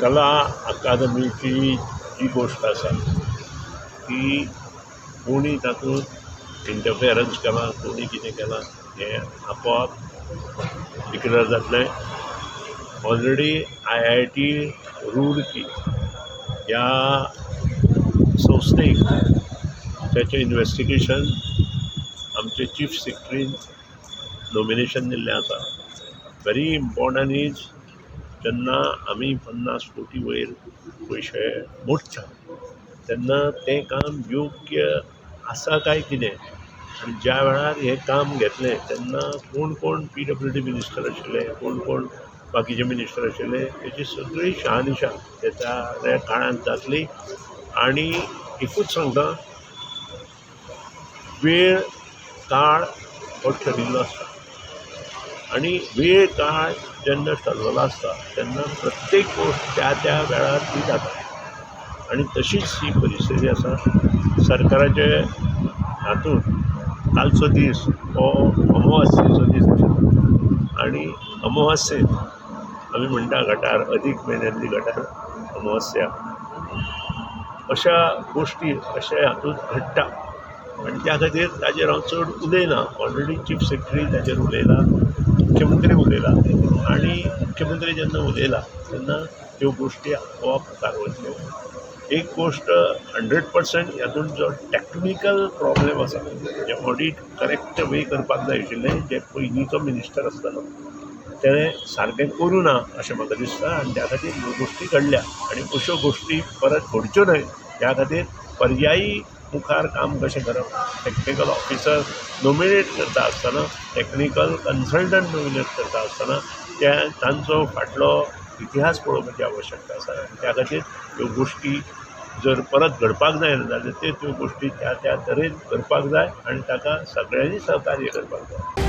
कला अकादमीची जी गोष्ट आसा ती कोणी तातूंत इंटरफियरन्स केला, कोणी कितें केलां हें आपोआप डिक्लेअर जातलें. ऑलरेडी IIT रुड़की ह्या संस्थेक त्याचें इन्व्हेस्टिगेशन आमचे चीफ सेक्रेटरीन नॉमिनेशन दिल्लें आसा. व्हेरी इम्पॉर्टंट इज जेन्ना आमी 50 कोटी वयर पयशे मोडटा तेन्ना तें काम योग्य आसा काय कितें, आनी ज्या वेळार हें काम घेतलें तेन्ना कोण कोण PWD मिनिस्टर आशिल्ले, कोण कोण बाकीचे मिनिस्टर आशिल्ले, तेची सगळी शहानिशा त्या काळांत जातली. आनी एकूच सांगता, वेळ काळ हो ठरिल्लो आसता आनी वेळ काळ जेन्ना ठरलेलो आसता तेन्ना प्रत्येक गोश्ट त्या त्या वेळार ती जाता. आनी तशीच ही परिस्थिती आसा. सरकाराचे हातूंत कालचो दीस हो अमावास्येचो दीस आशिल्लो आनी अमावास्येक आमी म्हणटा घटार, अदीक म्हयन्यांतली घटार अमावास्या, अशा गोश्टी अशे हातूंत घडटा. आनी त्या खातीर ताजेर हांव चड उलयना. ऑलरेडी चीफ सेक्रेटरी ताजेर उलयला, मुख्यमंत्री उलयला, आनी मुख्यमंत्री जेन्ना उलयला तेन्ना त्यो गोश्टी आपोआप मुखार वतल्यो. एक गोश्ट 100% हातूंत जो टॅक्निकल प्रॉब्लेम आसा, जे ऑडीट करेक्ट वे करपाक जाय आशिल्लें, जे पयलींचो मिनिस्टर आसतालो तेणें सारकें करूं ना अशें म्हाका दिसता. आनी त्या खातीर ह्यो गोश्टी घडल्या आनी अश्यो गोश्टी परत घडच्यो न्हय त्या खातीर पर्यायी मुखार काम कशें करप. टॅक्निकल ऑफिसर नॉमिनेट करता आसतना, टॅक्निकल कन्सल्टंट नॉमिनेट करता आसतना तांचो फाटलो इतिहास पळोवपाची आवश्यकता आसा. त्या खातीर ह्यो गोश्टी जर परत घडपाक जायना जाल्यार त्यो गोश्टी त्या त्या तरेन करपाक जाय आनी ताका सगळ्यांनी सहकार्य करपाक जाय.